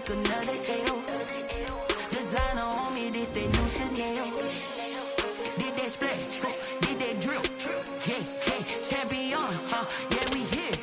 take another L. Designer on me, this that new Chanel. Did that splash, did that drill. Yeah, champion, yeah, we here.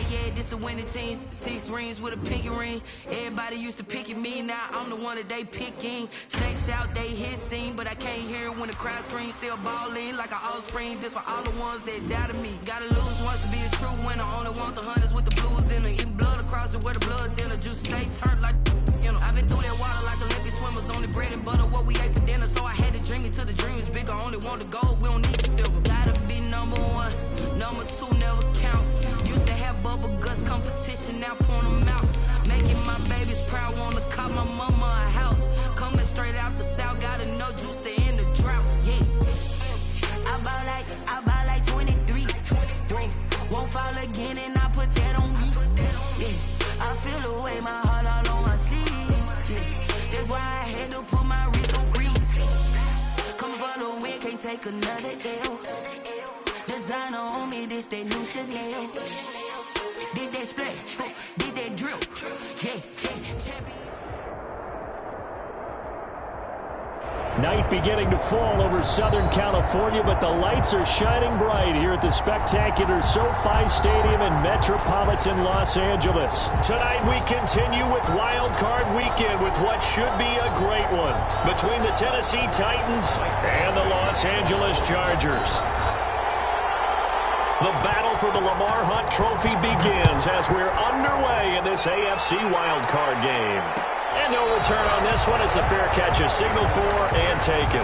Yeah, this the winning team. 6 rings with a pinky ring. Everybody used to pick at me, now I'm the one that they picking. Snakes out, they hit scene, but I can't hear it when the crowd screams. Still ballin' like an offspring. This for all the ones that doubted me. Gotta lose once to be a true winner. Only want the hunters with the blues in it. Eating blood across it where the blood thinner. Juice stay turned like, you know. I've been through that water like Olympic swimmers. Only bread and butter, what we ate for dinner. So I had to dream it till the dream is bigger. Only want the gold, we don't need the silver. Gotta be number 1, number 2 never count. Used to have bubble guts competition, now point them out. Making my babies proud, wanna call my mama a house. Coming straight out the south, gotta know juice to end the drought, yeah. I buy like 23. Won't fall again and I put that on me, yeah. I feel the way, my heart all on my sleeve, yeah. That's why I had to put my wrist on freeze. Coming for the win, can't take another L. Designer on me, this that new Chanel. Did that splash, did that drill, yeah, champion. Night beginning to fall over Southern California, but the lights are shining bright here at the spectacular SoFi Stadium in metropolitan Los Angeles. Tonight we continue with Wild Card Weekend with what should be a great one between the Tennessee Titans and the Los Angeles Chargers. The battle for the Lamar Hunt Trophy begins as we're underway in this AFC Wild Card game. And no return on this one as the fair catch is signaled for and taken.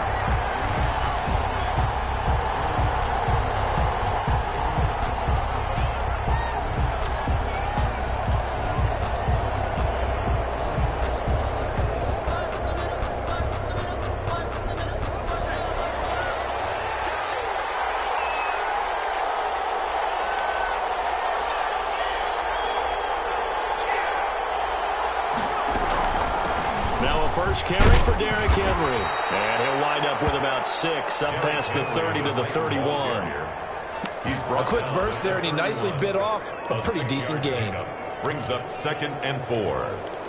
First carry for Derrick Henry. And he'll wind up with about 6, up past the 30 to the 31. A quick burst there, and he nicely bit off a pretty decent gain. Brings up 2nd and 4.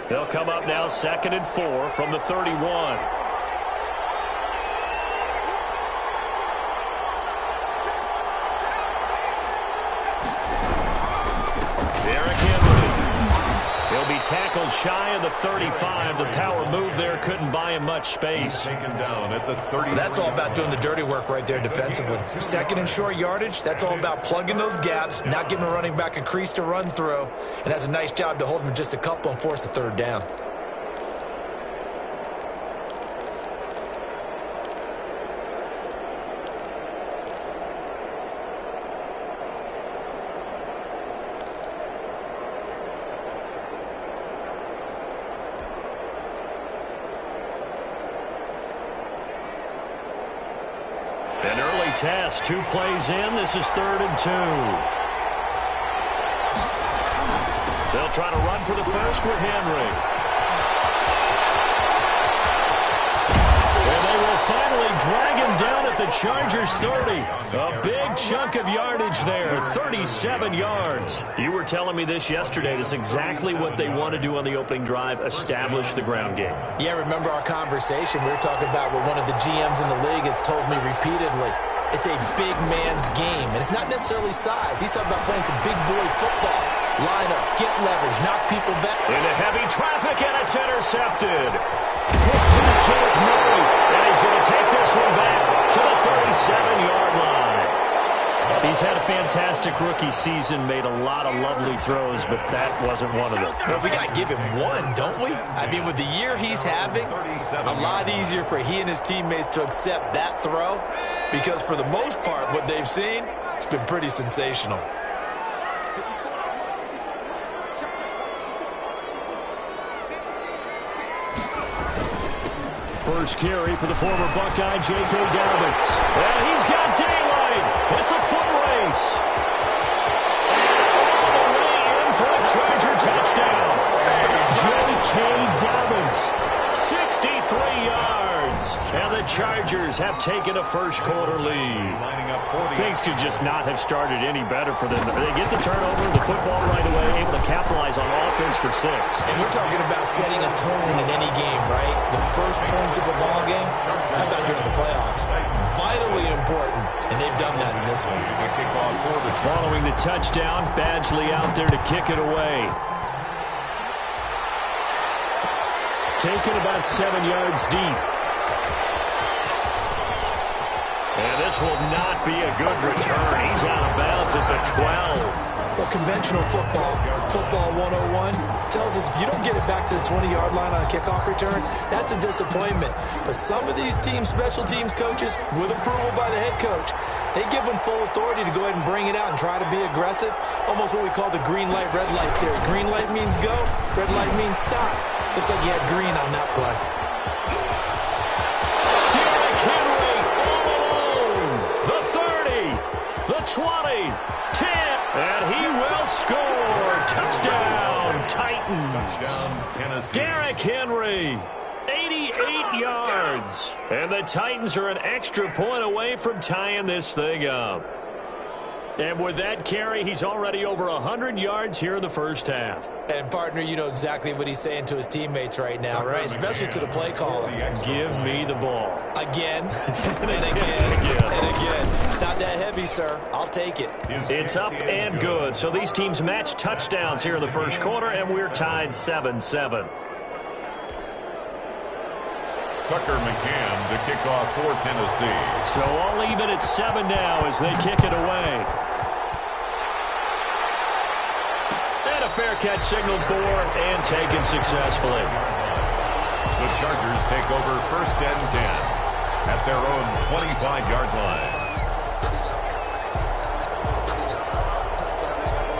They'll come up now 2nd and 4 from the 31. Derrick Henry. He'll be tackled shy of the 35. The power move there couldn't buy him much space. Taken down at the 30. That's all about doing the dirty work right there defensively. 2nd and short yardage, that's all about plugging those gaps, not giving a running back a crease to run through, and that's a nice job to hold him just a couple and force a 3rd down. An early test, 2 plays in. This is 3rd and 2. They'll try to run for the first with Henry. And they will finally drag him down at the Chargers 30. A big chunk of yardage there, 37 yards. You were telling me this yesterday. This is exactly what they want to do on the opening drive, establish the ground game. Yeah, remember our conversation? We were talking about what one of the GMs in the league has told me repeatedly. It's a big man's game, and it's not necessarily size. He's talking about playing some big boy football. Line up, get leverage, knock people back. Into heavy traffic, and it's intercepted. Picked by Jake Murray, and he's going to take this one back to the 37-yard line. He's had a fantastic rookie season, made a lot of lovely throws, but that wasn't one of them. Well, we got to give him one, don't we? I mean, with the year he's having, a lot easier for he and his teammates to accept that throw, because for the most part, what they've seen, it's been pretty sensational. First carry for the former Buckeye, J.K. Dobbins. And he's got daylight. It's a foot race. All the way in for a Charger touchdown. J.K. Dobbins, 63 yards. And the Chargers have taken a first-quarter lead. Things could just not have started any better for them. They get the turnover, the football right away, able to capitalize on offense for 6. And we're talking about setting a tone in any game, right? The first points of a ball game, how about during the playoffs? Vitally important, and they've done that in this one. Following the touchdown, Badgley out there to kick it away. Taken about 7 yards deep. And this will not be a good return. He's out of bounds at the 12. Well, conventional football 101, tells us if you don't get it back to the 20-yard line on a kickoff return, that's a disappointment. But some of these special teams coaches, with approval by the head coach, they give them full authority to go ahead and bring it out and try to be aggressive. Almost what we call the green light, red light theory. Green light means go, red light means stop. Looks like he had green on that play. The 20, 10, and he will score. Touchdown, Titans. Touchdown, Tennessee. Derrick Henry, 88 yards. And the Titans are an extra point away from tying this thing up. And with that carry, he's already over 100 yards here in the first half. And, partner, you know exactly what he's saying to his teammates right now, right? Especially to the play caller. Give me the ball. Again, and again, and again. It's not that heavy, sir. I'll take it. It's up and good. So these teams match touchdowns here in the first quarter, and we're tied 7-7. Tucker McCann to kick off for Tennessee. So all even at 7 now as they kick it away. And a fair catch signaled for and taken successfully. The Chargers take over first and 10 at their own 25-yard line.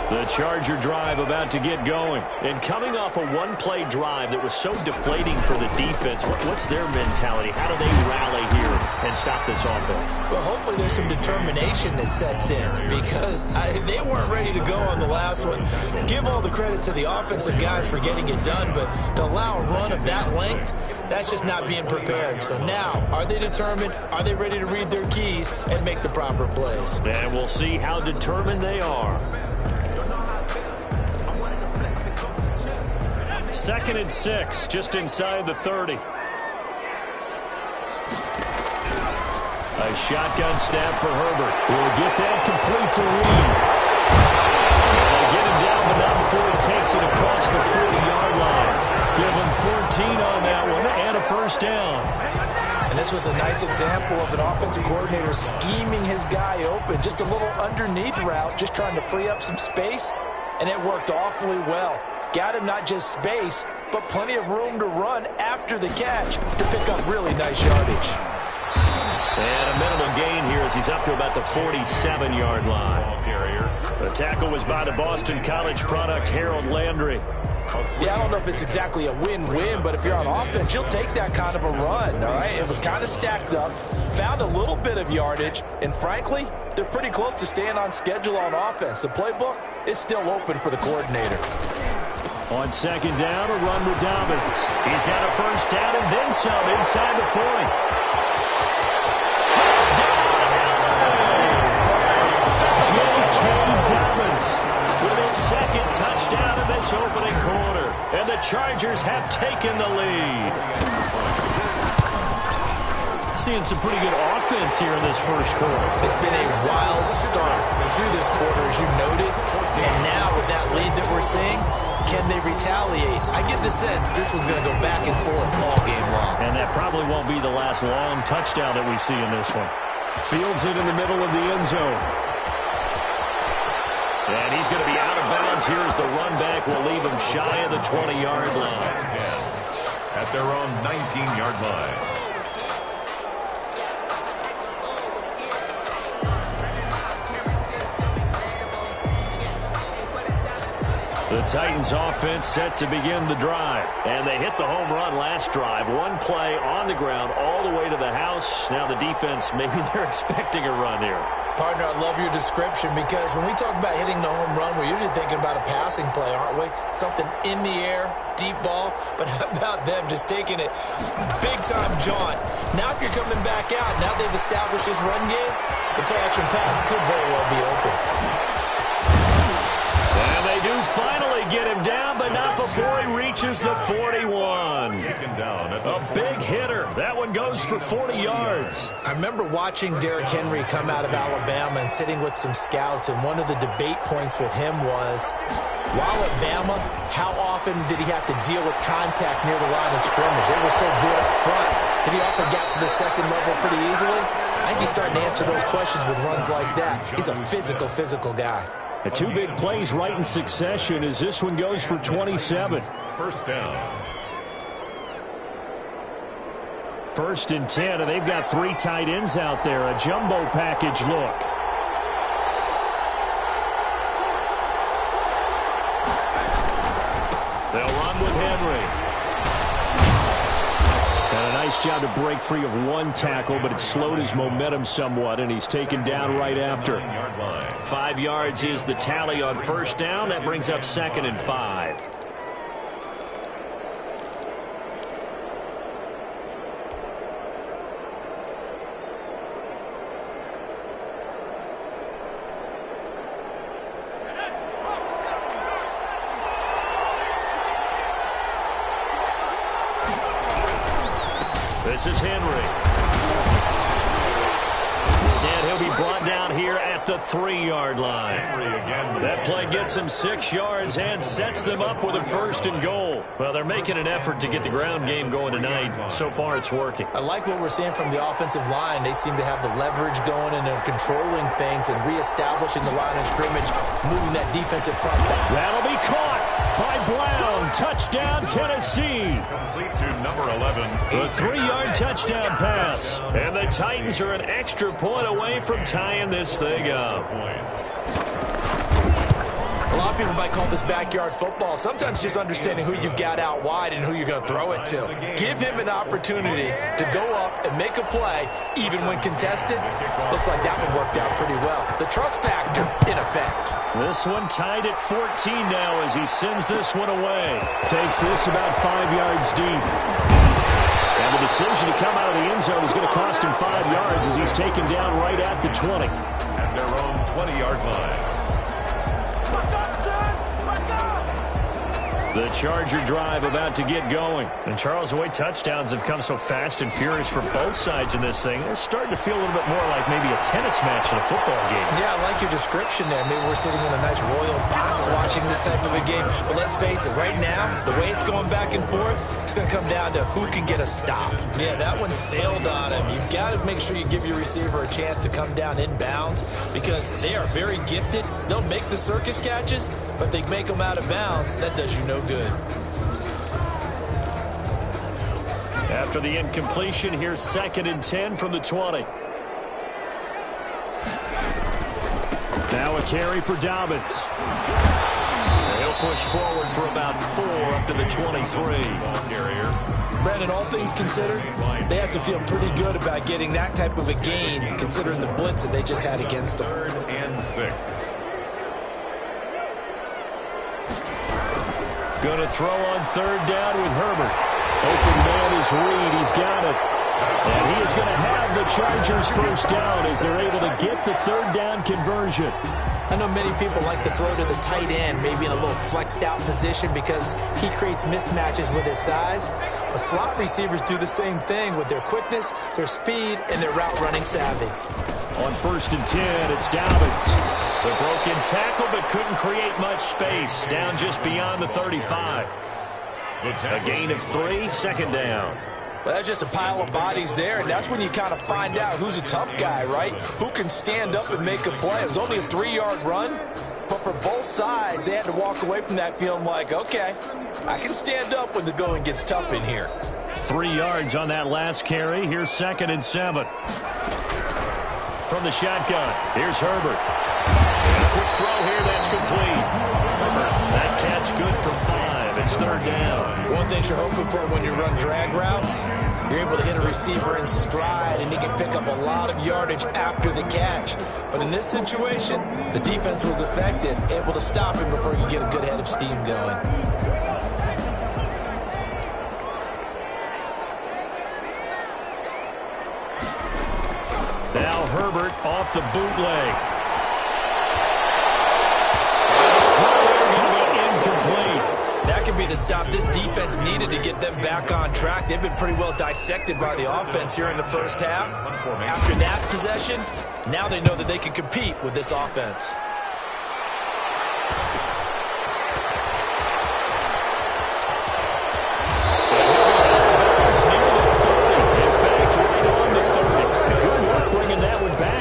The Charger drive about to get going. And coming off a one-play drive that was so deflating for the defense, what's their mentality? How do they rally here and stop this offense? Well, hopefully there's some determination that sets in because they weren't ready to go on the last one. Give all the credit to the offensive guys for getting it done, but to allow a run of that length, that's just not being prepared. So now, are they determined? Are they ready to read their keys and make the proper plays? And we'll see how determined they are. 2nd and 6, just inside the 30. A shotgun snap for Herbert. We'll get that complete to Reed. They'll get him down, but not before he takes it across the 40-yard line. Give him 14 on that one and a first down. And this was a nice example of an offensive coordinator scheming his guy open. Just a little underneath route, just trying to free up some space, and it worked awfully well. Got him not just space, but plenty of room to run after the catch to pick up really nice yardage. And a minimal gain here as he's up to about the 47-yard line. The tackle was by the Boston College product, Harold Landry. Yeah, I don't know if it's exactly a win-win, but if you're on offense, you'll take that kind of a run, all right? It was kind of stacked up, found a little bit of yardage, and frankly, they're pretty close to staying on schedule on offense. The playbook is still open for the coordinator. On 2nd down, a run with Dobbins. He's got a first down and then some inside the 40. Touchdown! J.K. Dobbins with his 2nd touchdown in this opening quarter. And the Chargers have taken the lead. Seeing some pretty good offense here in this first quarter. It's been a wild start to this quarter, as you noted. And now with that lead that we're seeing, can they retaliate? I get the sense this one's going to go back and forth all game long. And that probably won't be the last long touchdown that we see in this one. Fields it in the middle of the end zone. And he's going to be out of bounds. Here's the run back. Will leave him shy of the 20-yard line. At their own 19-yard line. The Titans offense set to begin the drive. And they hit the home run last drive. One play on the ground all the way to the house. Now the defense, maybe they're expecting a run here. Partner, I love your description because when we talk about hitting the home run, we're usually thinking about a passing play, aren't we? Something in the air, deep ball. But how about them just taking it big-time jaunt? Now if you're coming back out, now they've established this run game, the play-action pass could very well be open. And they do finally get him down, but not before he reaches the 41. A big hitter. That one goes for 40 yards. I remember watching Derrick Henry come out of Alabama and sitting with some scouts, and one of the debate points with him was, while at Bama, how often did he have to deal with contact near the line of scrimmage? They were so good up front that he often got to the second level pretty easily. I think he's starting to answer those questions with runs like that. He's a physical guy. The two big plays right in succession as this one goes for 27. First down. First and 10, and they've got three tight ends out there. A jumbo package look. They'll run with Henry. And a nice job to break free of one tackle, but it slowed his momentum somewhat, and he's taken down right after. 5 yards is the tally on first down. That brings up 2nd and 5. This is Henry. And he'll be brought down here at the 3-yard line. That play gets him 6 yards and sets them up with a 1st and goal. Well, they're making an effort to get the ground game going tonight. So far, it's working. I like what we're seeing from the offensive line. They seem to have the leverage going, and they're controlling things and reestablishing the line of scrimmage, moving that defensive front back. That'll be caught by Brown. Touchdown, Tennessee. Complete to number 11. A 3-yard touchdown pass. And the Titans are an extra point away from tying this thing up. A lot of people might call this backyard football. Sometimes just understanding who you've got out wide and who you're going to throw it to. Give him an opportunity to go up and make a play, even when contested. Looks like that one worked out pretty well. The trust factor in effect. This one tied at 14 now as he sends this one away. Takes this about 5 yards deep. And the decision to come out of the end zone is going to cost him 5 yards as he's taken down right at the 20. At their own 20-yard line. The Charger drive about to get going. And Charles, the way touchdowns have come so fast and furious for both sides in this thing, it's starting to feel a little bit more like maybe a tennis match in a football game. Yeah, I like your description there. Maybe we're sitting in a nice royal box watching this type of a game. But let's face it, right now, the way it's going back and forth, it's going to come down to who can get a stop. Yeah, that one sailed on him. You've got to make sure you give your receiver a chance to come down inbounds because they are very gifted. They'll make the circus catches, but they make them out of bounds. That does you no good. After the incompletion, here's 2nd and 10 from the 20. Now a carry for Dobbins. He'll push forward for about 4 up to the 23. Brandon, all things considered, they have to feel pretty good about getting that type of a gain considering the blitz that they just had against them. 3rd and 6. Going to throw on 3rd down with Herbert. Open man is Reed. He's got it. And he is going to have the Chargers first down as they're able to get the third down conversion. I know many people like to throw to the tight end, maybe in a little flexed out position because he creates mismatches with his size. But slot receivers do the same thing with their quickness, their speed, and their route running savvy. On 1st and 10, it's Dobbins. The broken tackle, but couldn't create much space. Down just beyond the 35. A gain of 3, second down. Well, that's just a pile of bodies there, and that's when you kind of find out who's a tough guy, right? Who can stand up and make a play. It was only a 3-yard run, but for both sides, they had to walk away from that feeling like, okay, I can stand up when the going gets tough in here. 3 yards on that last carry. Here's 2nd and 7. From the shotgun, here's Herbert. And a quick throw here, that's complete. That catch good for 5. It's 3rd down. One thing you're hoping for when you run drag routes, you're able to hit a receiver in stride, and he can pick up a lot of yardage after the catch. But in this situation, the defense was effective, able to stop him before he could get a good head of steam going. Now Herbert off the bootleg. That could be the stop this defense needed to get them back on track. They've been pretty well dissected by the offense here in the first half. After that possession, now they know that they can compete with this offense.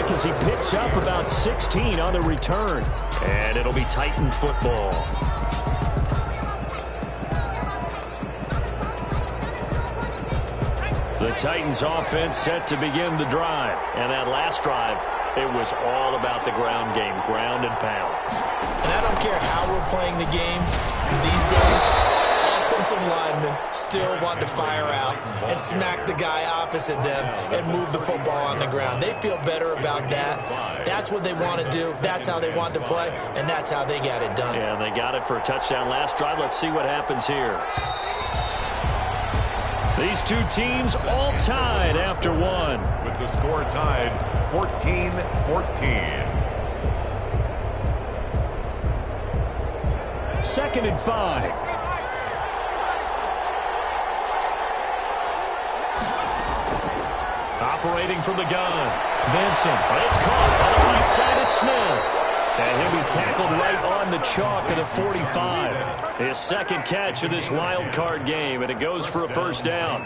As he picks up about 16 on the return. And it'll be Titan football. The Titans offense set to begin the drive. And that last drive, it was all about the ground game, ground and pound. And I don't care how we're playing the game these days. Offensive linemen still want to fire out and smack the guy opposite them and move the football on the ground. They feel better about that. That's what they want to do. That's how they want to play, and that's how they got it done. Yeah, they got it for a touchdown last drive. Let's see what happens here. These two teams all tied after one. With the score tied 14-14. 2nd and 5. Operating from the gun. Vincent. It's caught on the right side of Smith. And he'll be tackled right on the chalk of the 45. His 2nd catch of this wild card game, and it goes for a first down.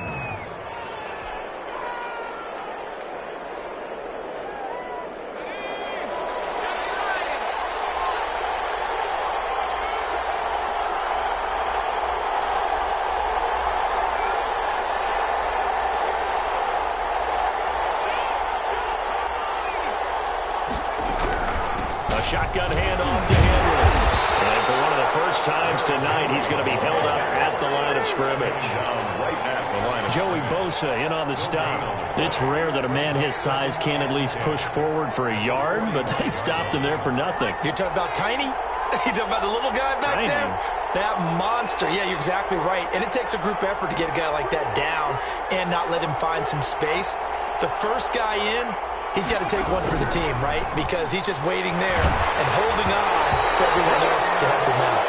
Shotgun handoff to Henry. And for one of the first times tonight, he's going to be held up at the line of scrimmage. Joey Bosa in on the stop. It's rare that a man his size can at least push forward for a yard, but they stopped him there for nothing. You're talking about Tiny? You're talking about the little guy back there? That monster. Yeah, you're exactly right. And it takes a group effort to get a guy like that down and not let him find some space. The first guy in, he's got to take one for the team, right? Because he's just waiting there and holding on for everyone else to help him out.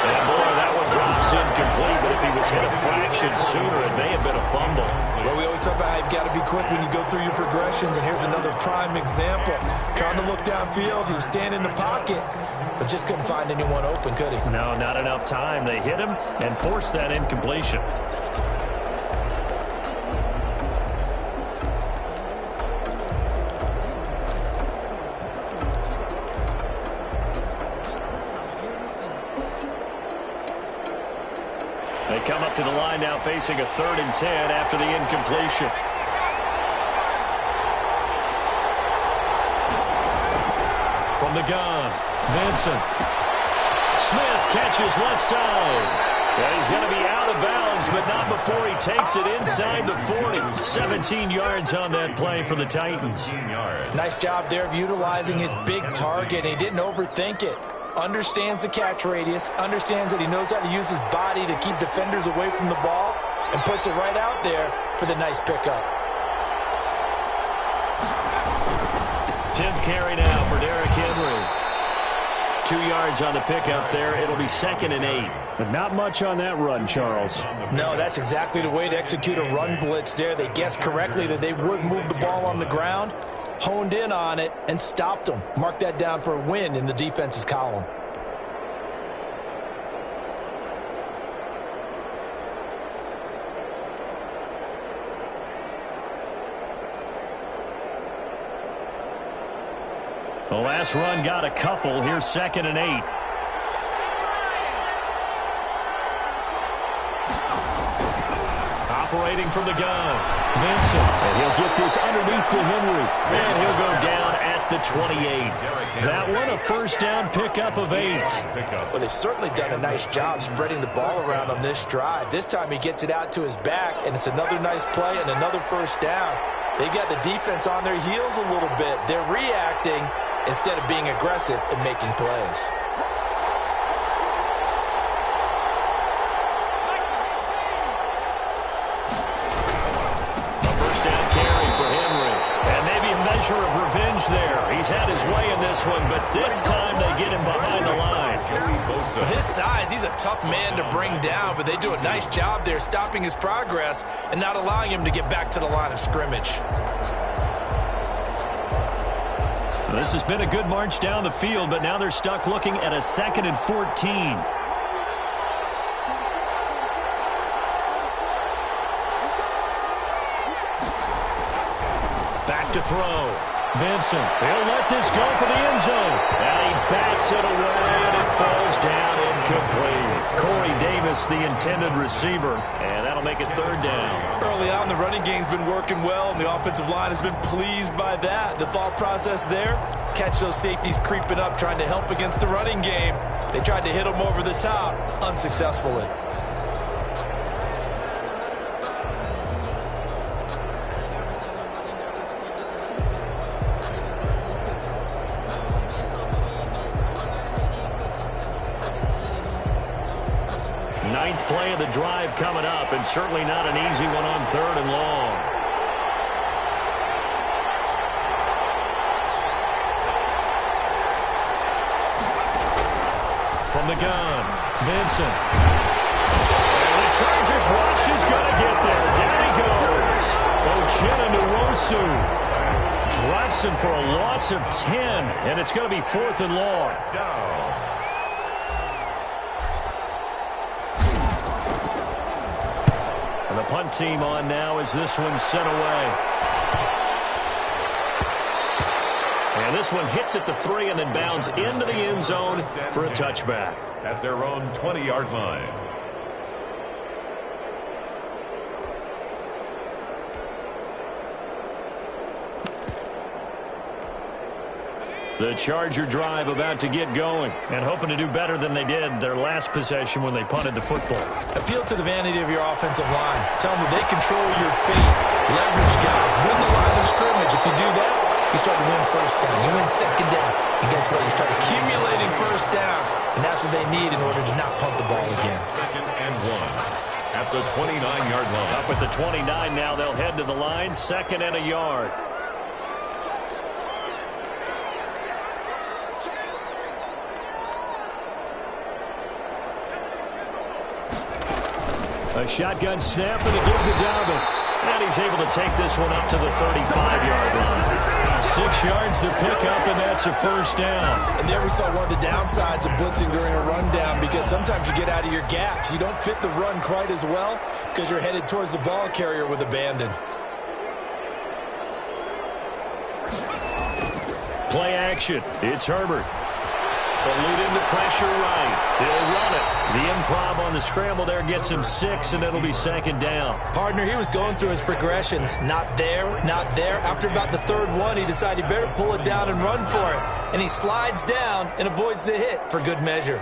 And boy, that one drops incomplete, but if he was hit a fraction sooner, it may have been a fumble. Well, we always talk about how you've got to be quick when you go through your progressions, and here's another prime example. Trying to look downfield, he was standing in the pocket, but just couldn't find anyone open, could he? No, not enough time. They hit him and forced that incompletion. They come up to the line now facing a 3rd and 10 after the incompletion. From the gun, Vincent. Smith catches left side. Yeah, he's going to be out of bounds, but not before he takes it inside the 40. 17 yards on that play for the Titans. Nice job there of utilizing his big target. He didn't overthink it. Understands the catch radius, understands that he knows how to use his body to keep defenders away from the ball, and puts it right out there for the nice pickup. 10th carry now for Derrick Henry. 2 yards on the pickup there. It'll be 2nd and 8. But not much on that run, Charles. No, that's exactly the way to execute a run blitz there. They guessed correctly that they would move the ball on the ground, honed in on it, and stopped them. Mark that down for a win in the defense's column. The last run got a couple. Here's 2nd and 8. Operating from the gun. Vincent. And he'll get this underneath to Henry. And he'll go down at the 28. That one a first down pickup of 8. Well, they've certainly done a nice job spreading the ball around on this drive. This time he gets it out to his back, and it's another nice play and another first down. They've got the defense on their heels a little bit. They're reacting instead of being aggressive and making plays. A first down carry for Henry. And maybe a measure of revenge there. He's had his way in this one, but this time they get him behind the line. With his size, he's a tough man to bring down, but they do a nice job there stopping his progress and not allowing him to get back to the line of scrimmage. This has been a good march down the field, but now they're stuck looking at a 2nd and 14. Back to throw. Vincent, he'll let this go for the end zone. And he bats it away, and it falls down incomplete. Corey Davis, the intended receiver, and that'll make it 3rd down. Early on, the running game's been working well, and the offensive line has been pleased by that. The thought process there, catch those safeties creeping up, trying to help against the running game. They tried to hit them over the top, unsuccessfully. Ninth play of the drive coming up, and certainly not an easy one on 3rd and long. From the gun, Vincent. And the Chargers rush is going to get there. Down he goes. Uchenna Nwosu drops him for a loss of 10, and it's going to be 4th and long. And the punt team on now as this one's sent away. And this one hits at the 3 and then bounds into the end zone for a touchback. At their own 20-yard line. The Charger drive about to get going and hoping to do better than they did their last possession when they punted the football. Appeal to the vanity of your offensive line. Tell them that they control your fate. Leverage guys. Win the line of scrimmage. If you do that, you start to win first down. You win 2nd down. And guess what? You start accumulating first downs. And that's what they need in order to not punt the ball again. 2nd and 1 at the 29-yard line. Up at the 29 now, they'll head to the line. 2nd and a yard. A shotgun snap, and it gives to Dobbins. And he's able to take this one up to the 35-yard line. 6 yards the pickup, and that's a first down. And there we saw one of the downsides of blitzing during a rundown, because sometimes you get out of your gaps. You don't fit the run quite as well because you're headed towards the ball carrier with abandon. Play action. It's Herbert. They'll lead into pressure right. He'll run it. The improv on the scramble there gets him 6, and it'll be 2nd down. Partner, he was going through his progressions. Not there, not there. After about the 3rd one, he decided he better pull it down and run for it. And he slides down and avoids the hit for good measure.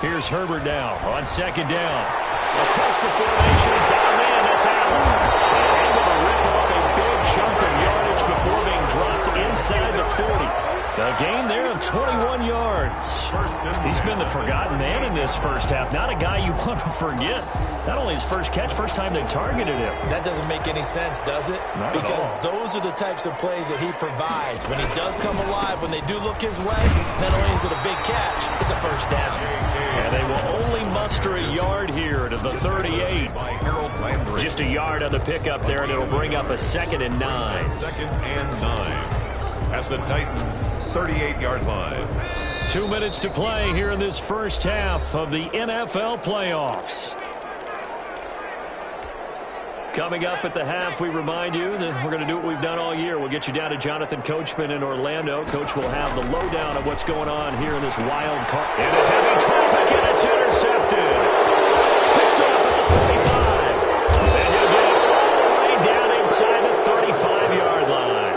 Here's Herbert now on 2nd down. Across the formation, he's got a man. That's Allen. Able to rip off a big chunk of yardage before being dropped inside the 40. A gain there of 21 yards. He's been the forgotten man in this first half. Not a guy you want to forget. Not only his first catch, first time they targeted him. That doesn't make any sense, does it? Because those are the types of plays that he provides. When he does come alive, when they do look his way, not only is it a big catch, it's a first down. And they will only muster a yard here to the 38. Just a yard on the pickup there, and it'll bring up a 2nd and 9. 2nd and 9 at the Titans' 38-yard line. 2 minutes to play here in this first half of the NFL playoffs. Coming up at the half, we remind you that we're going to do what we've done all year. We'll get you down to Jonathan Coachman in Orlando. Coach will have the lowdown of what's going on here in this wild card. Into heavy traffic, and it's intercepted. Picked off at the 45. And he'll get it all the way down inside the 35-yard line.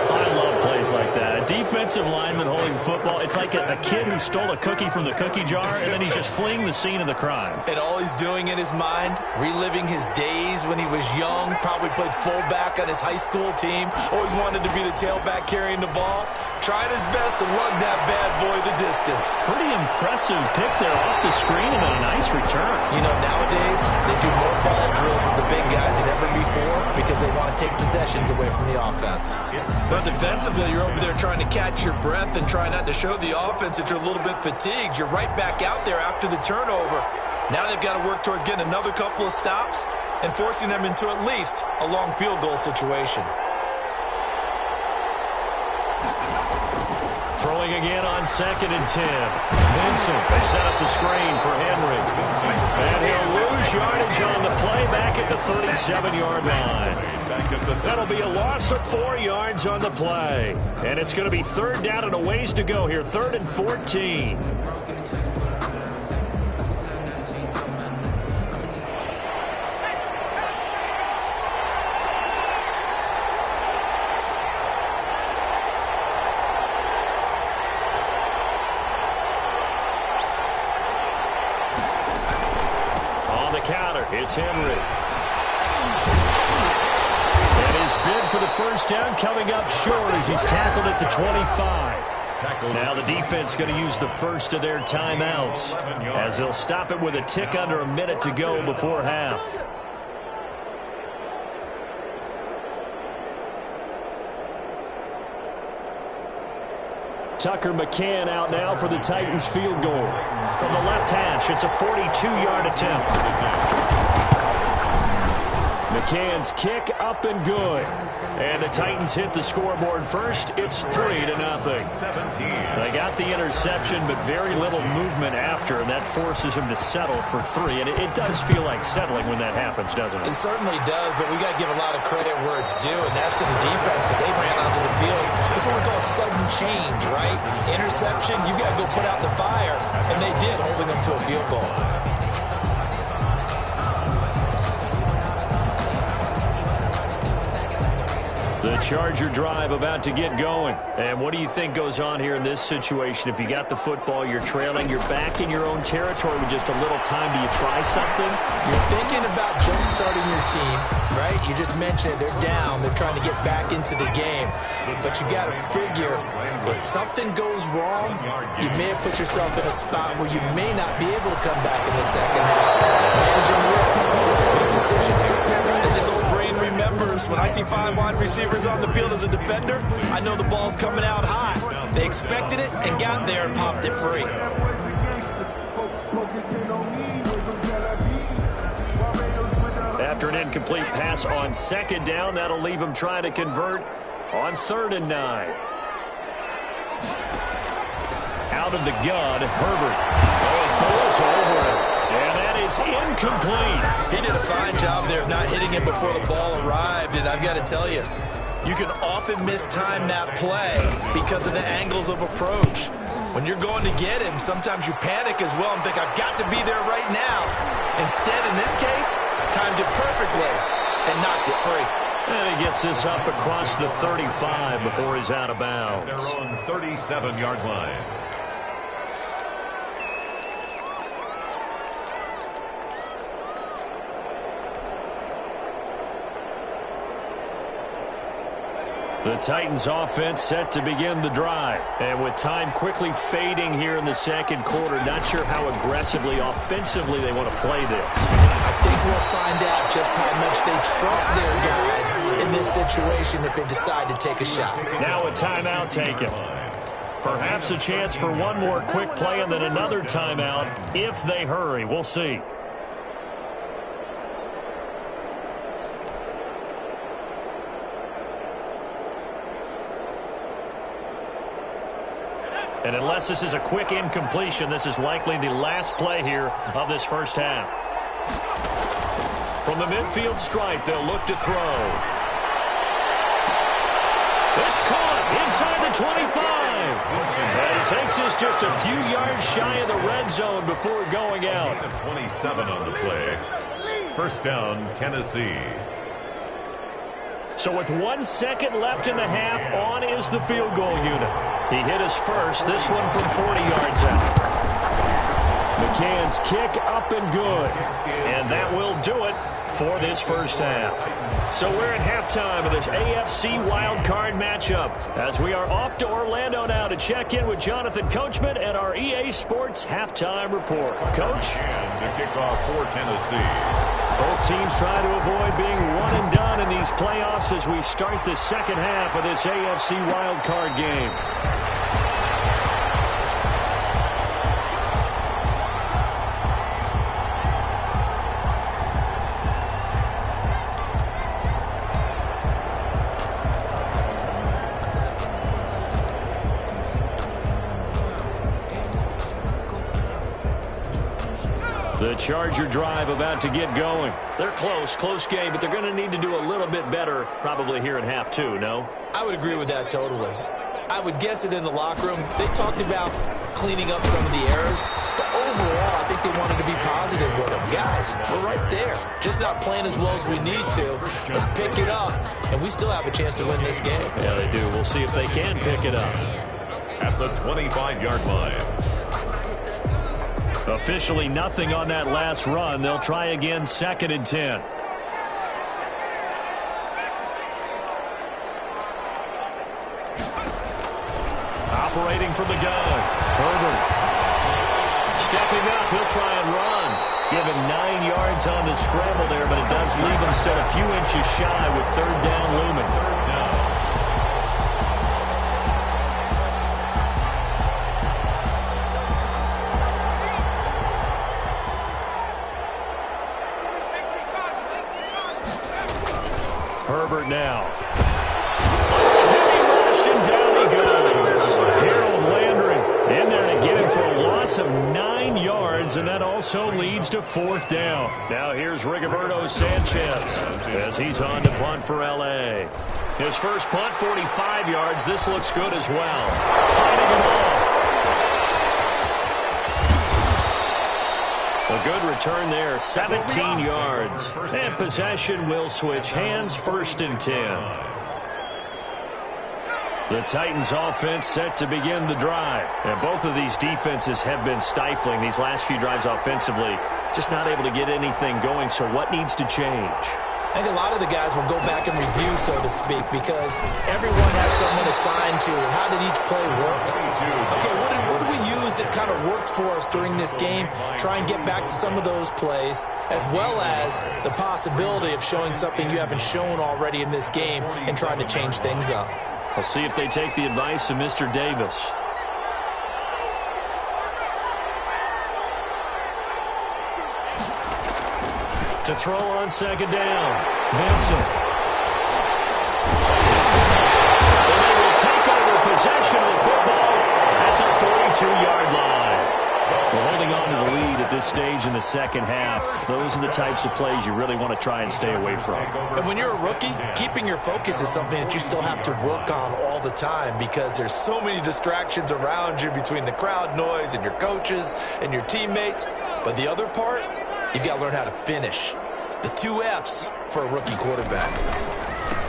I love plays like that. A defensive lineman holding football. It's like a kid who stole a cookie from the cookie jar, and then he's just fleeing the scene of the crime. And all he's doing in his mind, reliving his days when he was young, probably played fullback on his high school team, always wanted to be the tailback carrying the ball, trying his best to lug that bad boy the distance. Pretty impressive pick there off the screen and then a nice return. You know, nowadays, they do more ball drills with the big guys than ever before because they want to take possessions away from the offense. But defensively, you're over there trying to catch your breath and try not to show the offense that you're a little bit fatigued. You're right back out there after the turnover. Now they've got to work towards getting another couple of stops and forcing them into at least a long field goal situation. Throwing again on 2nd and 10. Vincent, they set up the screen for Henry. And he'll lose yardage on the play back at the 37-yard line. That'll be a loss of 4 yards on the play. And it's going to be 3rd down and a ways to go here. 3rd and 14. It's Henry. And his bid for the first down coming up short as he's tackled at the 25. Now the defense going to use the first of their timeouts as they'll stop it with a tick under a minute to go before half. Tucker McCann out now for the Titans field goal. From the left hash, it's a 42-yard attempt. McCann's kick up and good. And the Titans hit the scoreboard first. It's 3-0. They got the interception, but very little movement after, and that forces him to settle for 3. And it does feel like settling when that happens, doesn't it? It certainly does, but we got to give a lot of credit where it's due, and that's to the defense because they ran onto the field. This is what we call sudden change, right? Interception, you got to go put out the fire, and they did, holding them to a field goal. The Charger drive about to get going. And what do you think goes on here in this situation? If you got the football, you're trailing, you're back in your own territory with just a little time. Do you try something? You're thinking about jump-starting your team, right? You just mentioned it. They're down. They're trying to get back into the game. But you got to figure, if something goes wrong, you may have put yourself in a spot where you may not be able to come back in the second half. Managing risk is a big decision here. As this old brain remembers, when I see 5 wide receivers on the field as a defender, I know the ball's coming out high. They expected it and got there and popped it free. After an incomplete pass on 2nd down, that'll leave him trying to convert on 3rd and 9. Out of the gun, Herbert. Throws over it. And that is incomplete. He did a fine job there of not hitting him before the ball arrived, and I've got to tell you, you can often mistime that play because of the angles of approach. When you're going to get him, sometimes you panic as well and think, I've got to be there right now. Instead, in this case, timed it perfectly and knocked it free. And he gets this up across the 35 before he's out of bounds. Their own 37-yard line. The Titans offense set to begin the drive. And with time quickly fading here in the second quarter, not sure how aggressively, offensively they want to play this. I think we'll find out just how much they trust their guys in this situation if they decide to take a shot. Now a timeout taken. Perhaps a chance for one more quick play and then another timeout if they hurry. We'll see. And unless this is a quick incompletion, this is likely the last play here of this first half. From the midfield stripe, they'll look to throw. It's caught inside the 25. And it takes us just a few yards shy of the red zone before going out. 27 on the play. First down, Tennessee. So with 1 second left in the half, on is the field goal unit. He hit us first, this one from 40 yards out. McCann's kick up and good. And that will do it for this first half. So we're at halftime of this AFC wildcard matchup as we are off to Orlando now to check in with Jonathan Coachman and our EA Sports halftime report. Coach? And the kickoff for Tennessee. Both teams try to avoid being one and done in these playoffs as we start the second half of this AFC wildcard game. The Charger drive about to get going. They're close game, but they're going to need to do a little bit better probably here in half two, no? I would agree with that totally. I would guess it in the locker room. They talked about cleaning up some of the errors, but overall, I think they wanted to be positive with them. Guys, we're right there. Just not playing as well as we need to. Let's pick it up, and we still have a chance to win this game. Yeah, they do. We'll see if they can pick it up. At the 25-yard line. Officially nothing on that last run. They'll try again, 2nd and 10. Operating from the gun. Herbert. Stepping up, he'll try and run. Give him 9 yards on the scramble there, but it does leave him still a few inches shy with 3rd down looming. Herbert now. Heavy rush and down he goes. Harold Landry in there to get him for a loss of 9 yards, and that also leads to 4th down. Now here's Rigoberto Sanchez as he's on to punt for L.A. His first punt, 45 yards. This looks good as well. Fighting him off. A good return there, 17 yards. And possession will switch hands, 1st and 10. The Titans offense set to begin the drive. And both of these defenses have been stifling these last few drives offensively. Just not able to get anything going, so what needs to change? I think a lot of the guys will go back and review, so to speak, because everyone has someone assigned to how did each play work. Okay, what did we use that kind of worked for us during this game? Try and get back to some of those plays, as well as the possibility of showing something you haven't shown already in this game and trying to change things up. We'll see if they take the advice of Mr. Davis. To throw on 2nd down. Vincent. And they will take over possession of the football at the 42-yard line. We're holding on to the lead at this stage in the second half. Those are the types of plays you really want to try and stay away from. And when you're a rookie, keeping your focus is something that you still have to work on all the time because there's so many distractions around you between the crowd noise and your coaches and your teammates. But the other part, you've got to learn how to finish. It's the 2 F's for a rookie quarterback.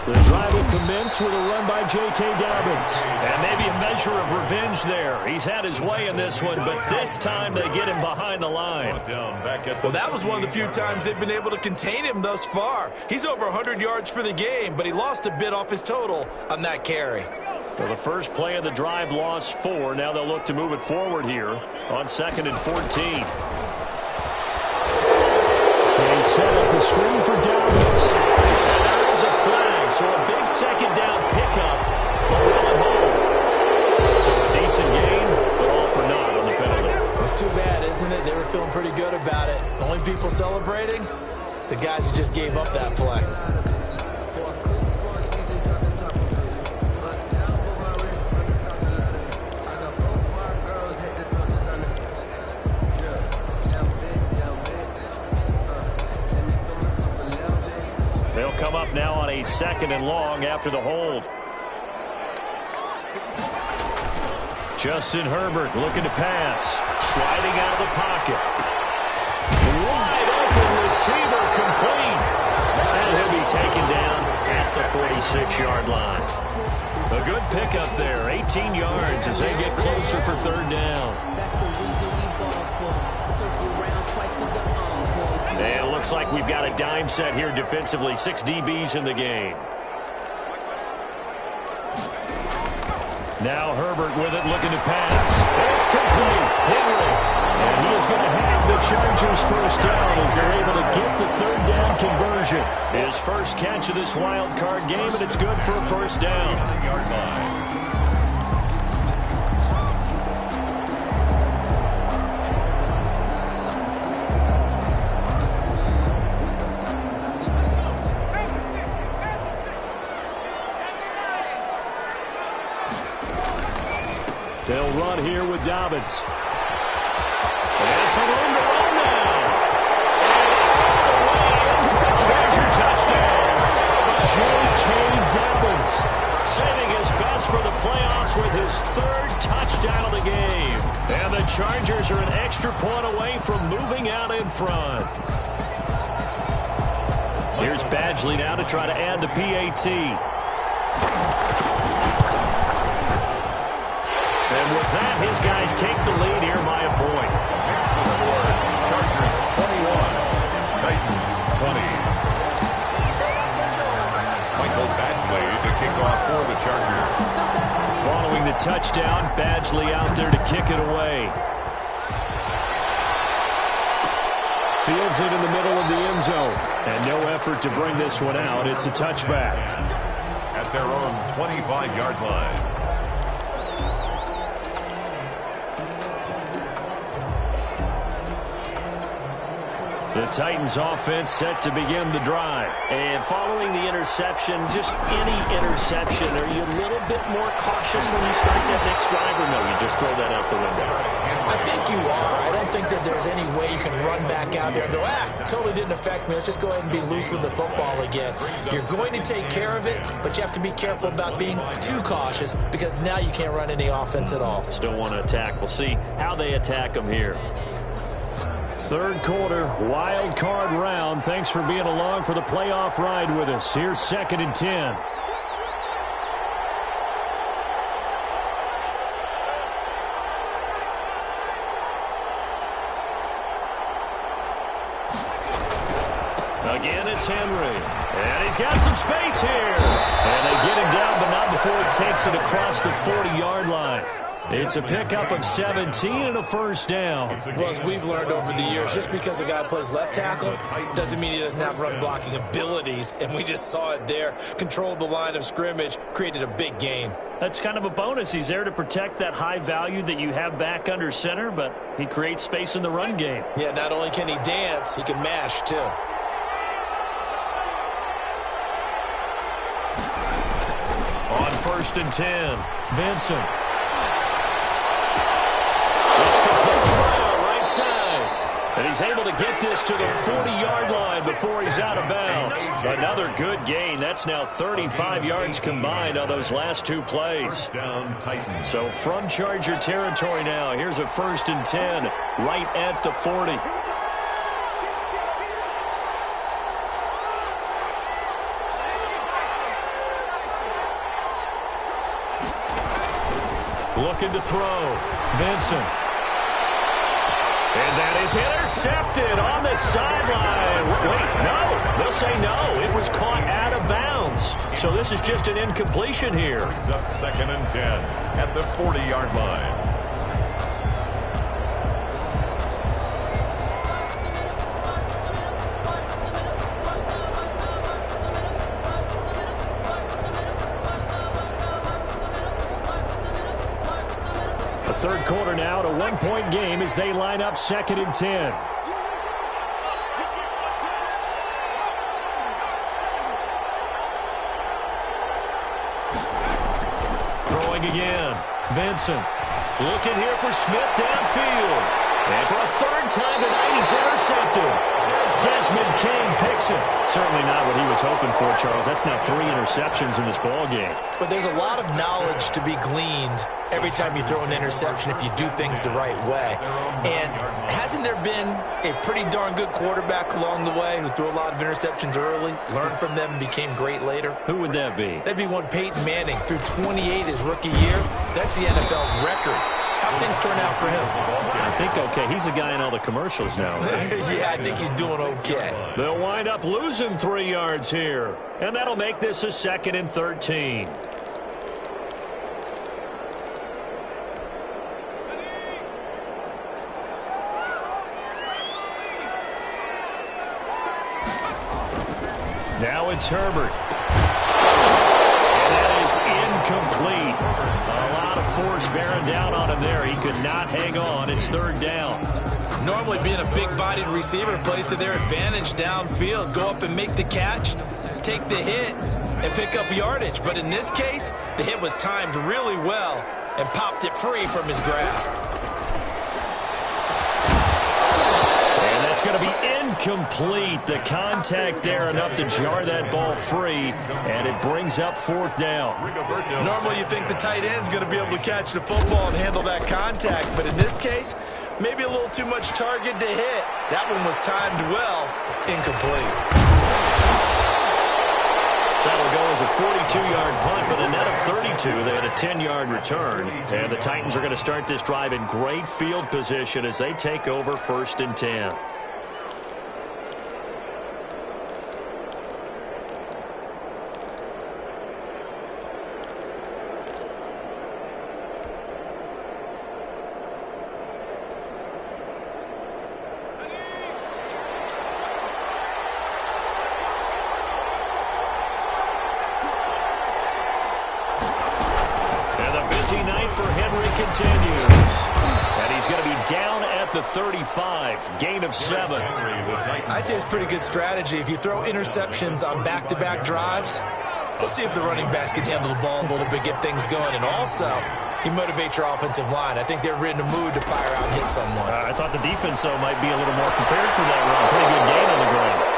The drive will commence with a run by J.K. Dobbins. And maybe a measure of revenge there. He's had his way in this one, but this time they get him behind the line. Well, that was one of the few times they've been able to contain him thus far. He's over 100 yards for the game, but he lost a bit off his total on that carry. Well, the first play of the drive lost 4. Now they'll look to move it forward here on 2nd and 14. They set up the screen for Dobbins. And there is a flag, so a big second down pickup, but will it hold? So a decent gain, but all for naught on the penalty. It's too bad, isn't it? They were feeling pretty good about it. The only people celebrating, the guys who just gave up that play. They'll come up now on a 2nd and long after the hold. Justin Herbert looking to pass. Sliding out of the pocket. Wide open receiver complete. And he'll be taken down at the 46-yard line. A good pickup there. 18 yards as they get closer for 3rd down. And it looks like we've got a dime set here defensively. 6 DBs in the game. Now Herbert with it, looking to pass. It's complete. Henry. And he is going to have the Chargers first down as they're able to get the 3rd down conversion. His first catch of this wild card game, and it's good for a first down. Yard line. They'll run here with Dobbins. And some room to run now. And for a Charger touchdown. J.K. Dobbins saving his best for the playoffs with his 3rd touchdown of the game. And the Chargers are an extra point away from moving out in front. Here's Badgley now to try to add the PAT. And with that, his guys take the lead here by a point. Next to the board, Chargers 21, Titans 20. Michael Badgley to kick off for the Chargers. Following the touchdown, Badgley out there to kick it away. Fields it in the middle of the end zone. And no effort to bring this one out. It's a touchback. At their own 25-yard line. The Titans offense set to begin the drive. And following the interception, just any interception, are you a little bit more cautious when you start that next drive, or no, you just throw that out the window? I think you are. I don't think that there's any way you can run back out there and go, totally didn't affect me. Let's just go ahead and be loose with the football again. You're going to take care of it, but you have to be careful about being too cautious because now you can't run any offense at all. Still want to attack. We'll see how they attack them here. 3rd quarter, wild card round. Thanks for being along for the playoff ride with us. Here's 2nd and 10. Again, it's Henry. And he's got some space here. And they get him down, but not before he takes it across the 40-yard line. It's a pickup of 17 and a first down. Well, as we've learned over the years, just because a guy plays left tackle doesn't mean he doesn't have run blocking abilities. And we just saw it there. Controlled the line of scrimmage, created a big gain. That's kind of a bonus. He's there to protect that high value that you have back under center, but he creates space in the run game. Yeah, not only can he dance, he can mash too. On 1st and 10, Vincent. And he's able to get this to the 40-yard line before he's out of bounds. Another good gain. That's now 35 yards combined on those last 2 plays. First down, Titans. So from Charger territory now, here's a 1st and 10 right at the 40. Looking to throw. Vincent. And that is intercepted on the sideline. Wait, no. They'll say no. It was caught out of bounds. So this is just an incompletion here. Brings up 2nd and 10 at the 40-yard line. Third quarter now, at a one-point game as they line up 2nd and 10. Throwing again. Vincent. Looking here for Smith downfield. And for a third time tonight, he's intercepted. Desmond King picks it. Certainly not what he was hoping for, Charles. That's now 3 interceptions in this ball game. But there's a lot of knowledge to be gleaned every time you throw an interception if you do things the right way. And hasn't there been a pretty darn good quarterback along the way who threw a lot of interceptions early, learned from them, and became great later? Who would that be? That'd be one Peyton Manning. Threw 28 his rookie year. That's the NFL record. How'd things turn out for him? I think okay. He's a guy in all the commercials now, right? Yeah, I think he's doing okay. They'll wind up losing 3 yards here. And that'll make this a 2nd and 13. Now it's Herbert. And that is incomplete. A lot of force bearing down on him there. He could not hang on. It's 3rd down. Normally being a big-bodied receiver plays to their advantage downfield. Go up and make the catch, take the hit, and pick up yardage. But in this case, the hit was timed really well and popped it free from his grasp. And that's going to be incomplete. The contact there enough to jar that ball free, and it brings up 4th down. Normally you think the tight end's going to be able to catch the football and handle that contact, but in this case, maybe a little too much target to hit. That one was timed well, incomplete. That'll go as a 42-yard punt, but a net of 32. They had a 10-yard return, and the Titans are going to start this drive in great field position as they take over 1st and 10. Continues. And he's going to be down at the 35. Gain of 7. I'd say it's pretty good strategy. If you throw interceptions on back-to-back drives, let's see if the running backs can handle the ball a little bit, get things going. And also, you motivate your offensive line. I think they're in the mood to fire out and hit someone. I thought the defense, though, might be a little more prepared for that run. Pretty good gain on the ground.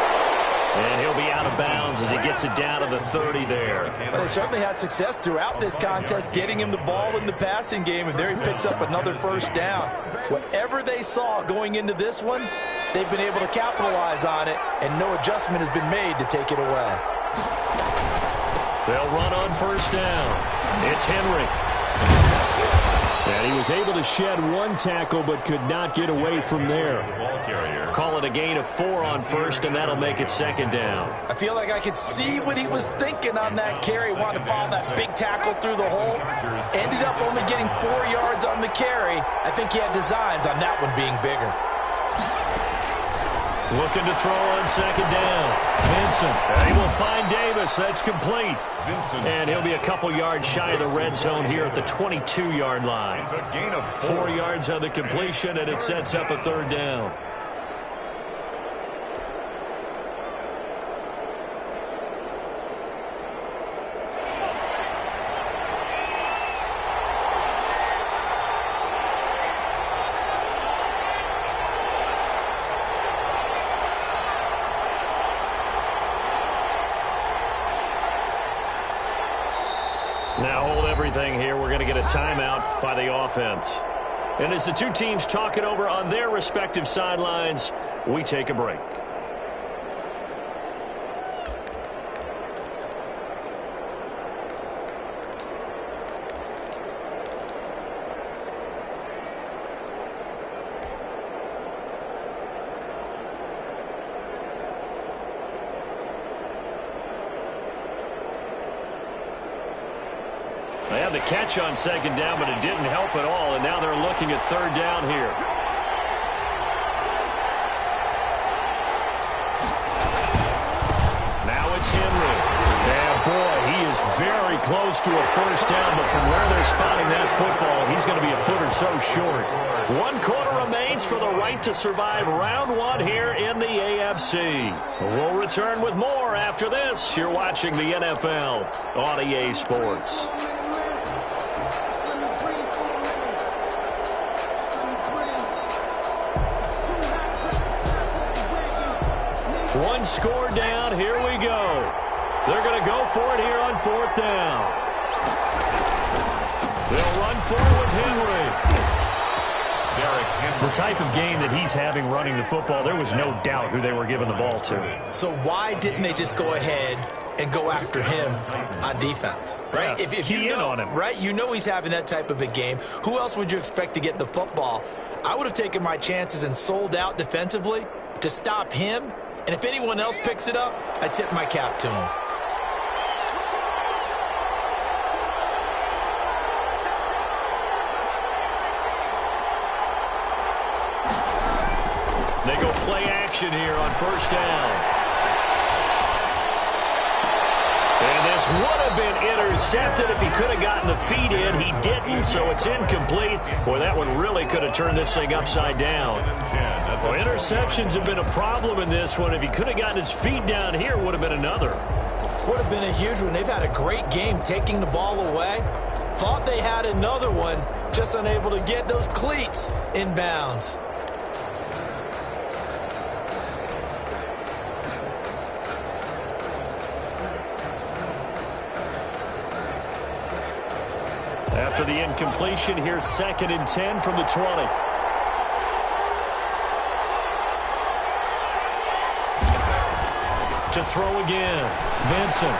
And he'll be out of bounds as he gets it down to the 30 there. Well, they certainly had success throughout this contest getting him the ball in the passing game, and there he picks up another 1st down. Whatever they saw going into this one, they've been able to capitalize on it, and no adjustment has been made to take it away. They'll run on 1st down. It's Henry. And he was able to shed 1 tackle but could not get away from there. Call it a gain of 4 on 1st, and that'll make it 2nd down. I feel like I could see what he was thinking on that carry. Wanted to follow that big tackle through the hole. Ended up only getting 4 yards on the carry. I think he had designs on that one being bigger. Looking to throw on 2nd down. Vincent. And he will find Davis. That's complete. And he'll be a couple yards shy of the red zone here at the 22-yard line. 4 yards on the completion, and it sets up a 3rd down. Now hold everything here. We're going to get a timeout by the offense. And as the two teams talk it over on their respective sidelines, we take a break. the catch on second down, but it didn't help at all, and now they're looking at third down here. Now it's Henry. And boy, he is very close to a first down, but from where they're spotting that football, he's going to be a foot or so short. 1 quarter remains for the right to survive round 1 here in the AFC. We'll return with more after this. You're watching the NFL on EA Sports. One score down. Here we go. They're going to go for it here on 4th down. They'll run for it with Henry. The type of game that he's having running the football, there was no doubt who they were giving the ball to. So why didn't they just go ahead and go after him on defense, right? Yeah, if you know, on him. Right? You know he's having that type of a game. Who else would you expect to get the football? I would have taken my chances and sold out defensively to stop him. And if anyone else picks it up, I tip my cap to him. They go play action here on 1st down. And this would have been intercepted if he could have gotten the feet in. He didn't, so it's incomplete. Boy, that one really could have turned this thing upside down. Well, interceptions have been a problem in this one. If he could have gotten his feet down here, it would have been another. Would have been a huge one. They've had a great game taking the ball away. Thought they had another one, just unable to get those cleats in bounds. After the incompletion, here's 2nd and 10 from the 20. To throw again, Vincent.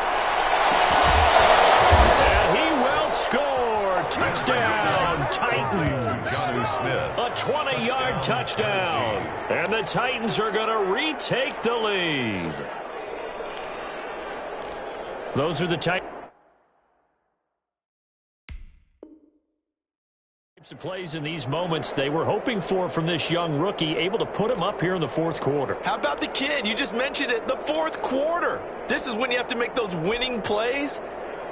And he will score. Touchdown, Titans. A 20-yard touchdown. And the Titans are going to retake the lead. Those are the Titans. Of plays in these moments they were hoping for from this young rookie, able to put him up here in the 4th quarter. How about the kid? You just mentioned it, the 4th quarter. This is when you have to make those winning plays.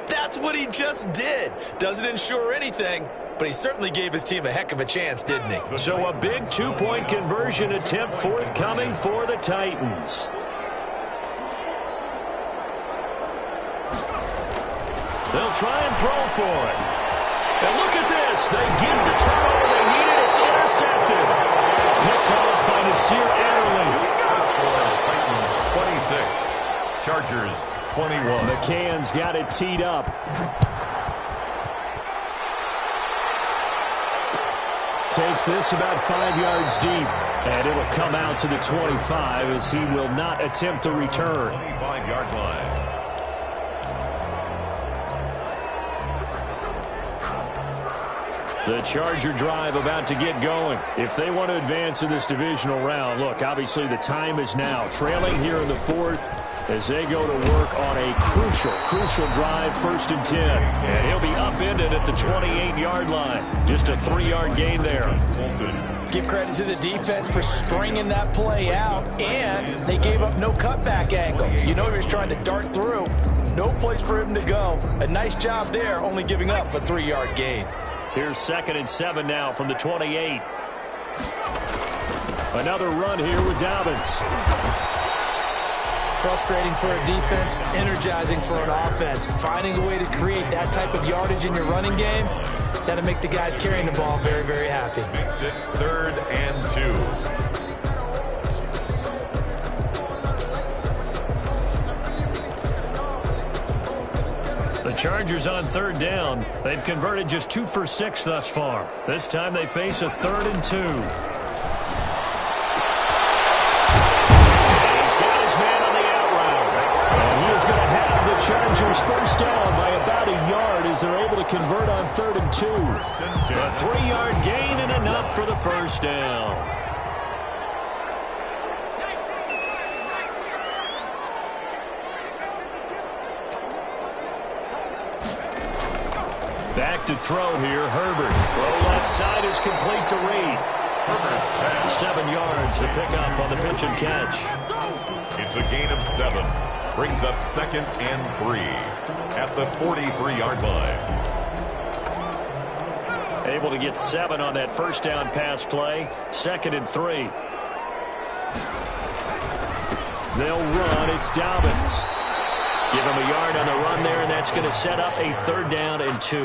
That's what he just did. Doesn't ensure anything, but he certainly gave his team a heck of a chance, didn't he? So a big 2-point conversion attempt forthcoming for the Titans. They'll try and throw for it. And look at this. They get the turnover they needed. It's intercepted. Picked off by Nasir Adderley. Titans 26. Chargers 21. McCann's got it teed up. Takes this about 5 yards deep. And it'll come out to the 25 as he will not attempt a return. 25-yard line. The Charger drive about to get going. If they want to advance in this divisional round, look, obviously the time is now. Trailing here in the 4th as they go to work on a crucial drive, 1st and 10. And he'll be upended at the 28-yard line. Just a 3-yard gain there. Give credit to the defense for stringing that play out, and they gave up no cutback angle. You know he was trying to dart through. No place for him to go. A nice job there, only giving up a 3-yard gain. Here's 2nd and 7 now from the 28. Another run here with Dobbins. Frustrating for a defense, energizing for an offense. Finding a way to create that type of yardage in your running game, that'll make the guys carrying the ball very, very happy. Makes it 3rd and 2. The Chargers on 3rd down. They've converted just 2 for 6 thus far. This time they face a 3rd and 2. He's got his man on the out route. And he is going to have the Chargers first down by about a yard as they're able to convert on 3rd and 2. A 3-yard gain and enough for the first down. Back back to throw here. Herbert. Throw left side is complete to Reed. 7 yards to pick up on the pitch and catch. It's a gain of 7. Brings up 2nd and 3 at the 43-yard line. Able to get 7 on that first down pass play. 2nd and 3. They'll run. It's Dobbins. Give him a yard on the run there, and that's going to set up a 3rd down and 2.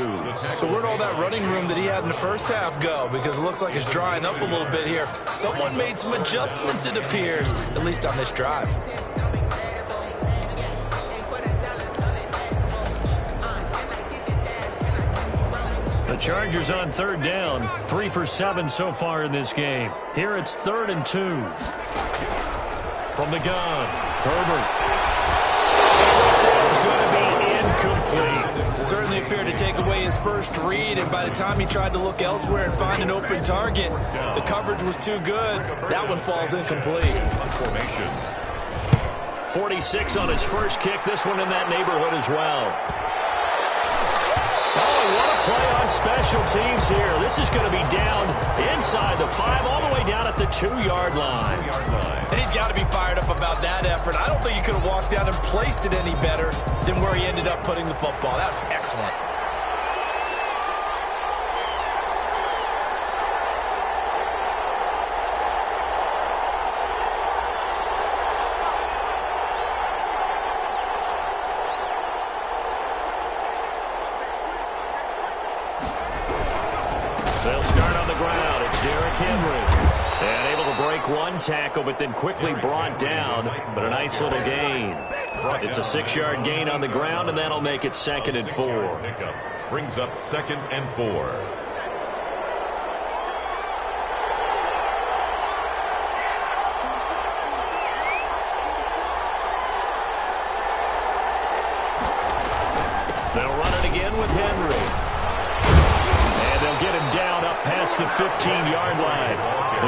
So where'd all that running room that he had in the first half go? Because it looks like it's drying up a little bit here. Someone made some adjustments, it appears, at least on this drive. The Chargers on 3rd down. 3 for 7 so far in this game. Here it's 3rd and 2. From the gun, Herbert. This is going to be incomplete. Certainly appeared to take away his first read, and by the time he tried to look elsewhere and find an open target, the coverage was too good. That one falls incomplete. 46 on his first kick. This one in that neighborhood as well. Oh, what a play on special teams here. This is going to be down inside the 5, all the way down at the 2-yard line. And he's got to be fired up about that effort. I don't think he could have walked down and placed it any better than where he ended up putting the football. That's excellent. They'll start on the ground. It's Derrick Henry. And able to break one tackle, but then quickly brought down. But a nice little gain. It's a 6-yard gain on the ground, and that'll make it 2nd and 4. Brings up 2nd and 4. They'll run it again with Henry. And they'll get him down up past the 15-yard line.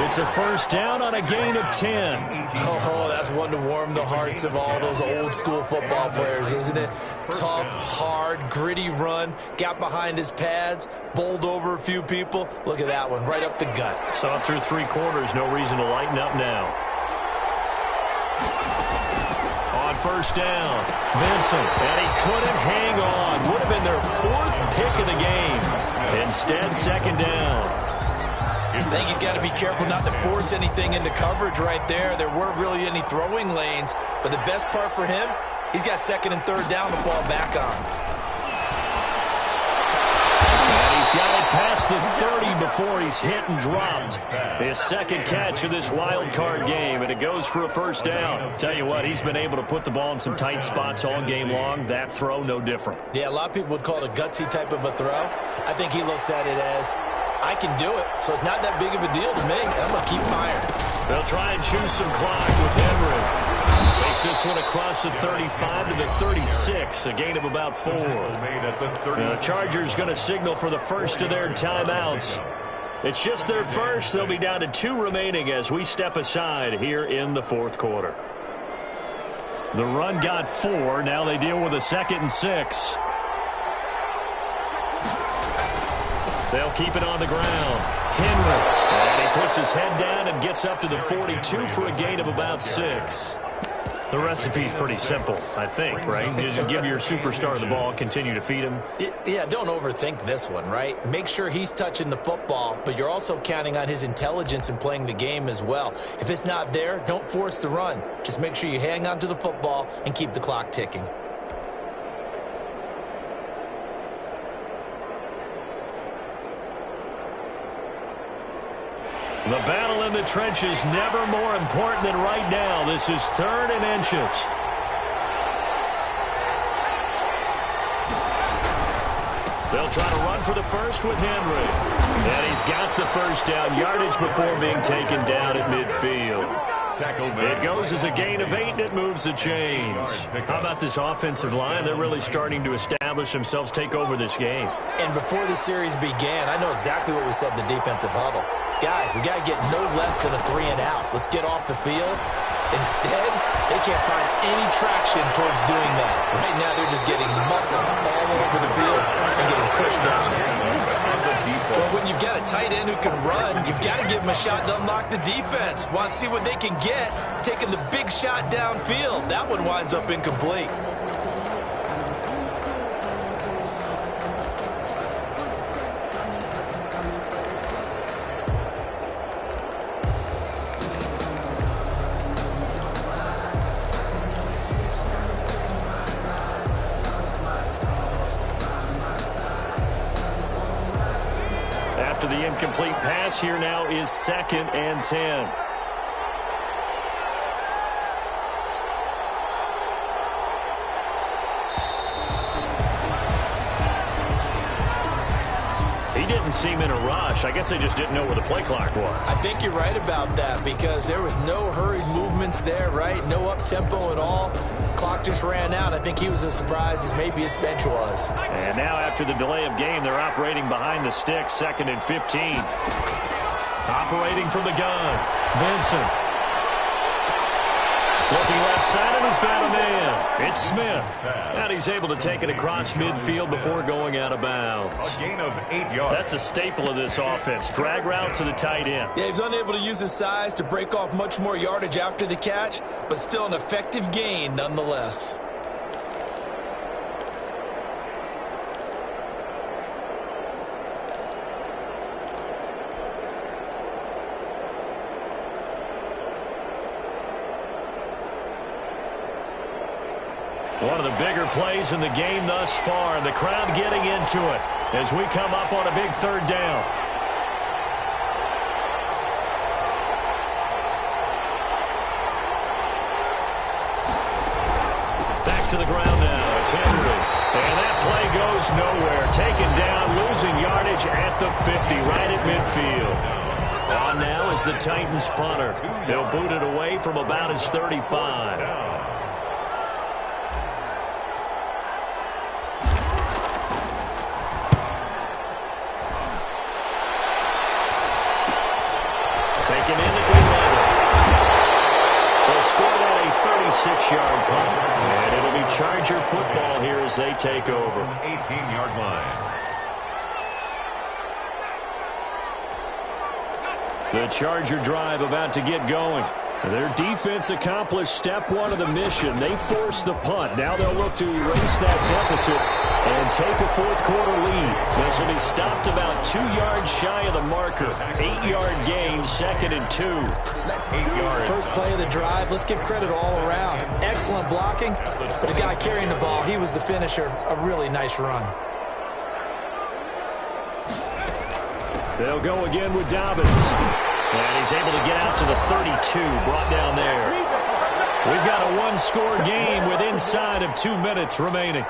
It's a first down on a gain of 10. Oh, that's one to warm the hearts of all those old-school football players, isn't it? Tough, hard, gritty run. Got behind his pads, bowled over a few people. Look at that one, right up the gut. Saw it through 3 quarters. No reason to lighten up now. On first down, Vincent, and he couldn't hang on. Would have been their 4th pick of the game. Instead, 2nd down. I think he's got to be careful not to force anything into coverage right there. There weren't really any throwing lanes, but the best part for him, he's got 2nd and 3rd down to fall back on. And he's got it past the 30 before he's hit and dropped. His 2nd catch of this wild card game, and it goes for a first down. Tell you what, he's been able to put the ball in some tight spots all game long. That throw, no different. Yeah, a lot of people would call it a gutsy type of a throw. I think he looks at it as, I can do it, so it's not that big of a deal to me, and I'm going to keep firing. They'll try and choose some clock with Henry. Takes this one across the 35 to the 36, a gain of about 4. The Chargers going to signal for the first of their timeouts. It's just their first. They'll be down to 2 remaining as we step aside here in the 4th quarter. The run got 4. Now they deal with a 2nd and 6. They'll keep it on the ground. Henry. And he puts his head down and gets up to the 42 for a gain of about 6. The recipe's pretty simple, I think, right? You just give your superstar the ball, continue to feed him. Yeah, don't overthink this one, right? Make sure he's touching the football, but you're also counting on his intelligence in playing the game as well. If it's not there, don't force the run. Just make sure you hang on to the football and keep the clock ticking. The battle in the trenches never more important than right now. This is 3rd and inches. They'll try to run for the first with Henry. And he's got the first down yardage before being taken down at midfield. It goes as a gain of 8, and it moves the chains. How about this offensive line? They're really starting to establish themselves, take over this game. And before the series began, I know exactly what we said in the defensive huddle. Guys, we got to get no less than a 3 and out. Let's get off the field Instead, they can't find any traction towards doing that. Right now, they're just getting muscle all over the field and getting pushed down. Well, when you've got a tight end who can run, you've got to give him a shot to unlock the defense. Want to see what they can get, taking the big shot downfield. That one winds up incomplete. After the incomplete pass, here now is 2nd and 10. He didn't seem in a rush. I guess they just didn't know where the play clock was. I think you're right about that because there was no hurried movements there, right? No up-tempo at all. Clock just ran out. I think he was as surprised as maybe his bench was. And now after the delay of game, they're operating behind the sticks, 2nd and 15. Operating from the gun, Vincent. Looking left side, and he's got a man. It's Smith. And he's able to take it across midfield before going out of bounds. A gain of 8 yards. That's a staple of this offense. Drag route to the tight end. Yeah, he was unable to use his size to break off much more yardage after the catch, but still an effective gain nonetheless. One of the bigger plays in the game thus far, and the crowd getting into it as we come up on a big 3rd down. Back to the ground now. It's Henry. And that play goes nowhere. Taken down, losing yardage at the 50, right at midfield. On now is the Titans punter. They'll boot it away from about his 35. Taken in at the 11. They'll score that a 36-yard punt. And it'll be Charger football here as they take over. 18-yard line. The Charger drive about to get going. Their defense accomplished step 1 of the mission. They forced the punt. Now they'll look to erase that deficit and take a 4th quarter lead. This will be stopped about 2 yards shy of the marker. 8-yard gain, 2nd and 2. 8 yards. First play of the drive, let's give credit all around. Excellent blocking, but the guy carrying the ball, he was the finisher. A really nice run. They'll go again with Dobbins. And he's able to get out to the 32, brought down there. We've got a 1-score game with inside of 2 minutes remaining.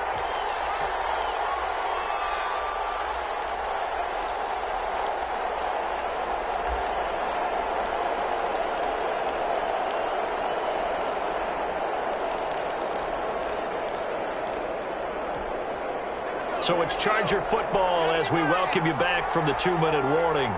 So it's Charger football as we welcome you back from the 2-minute warning.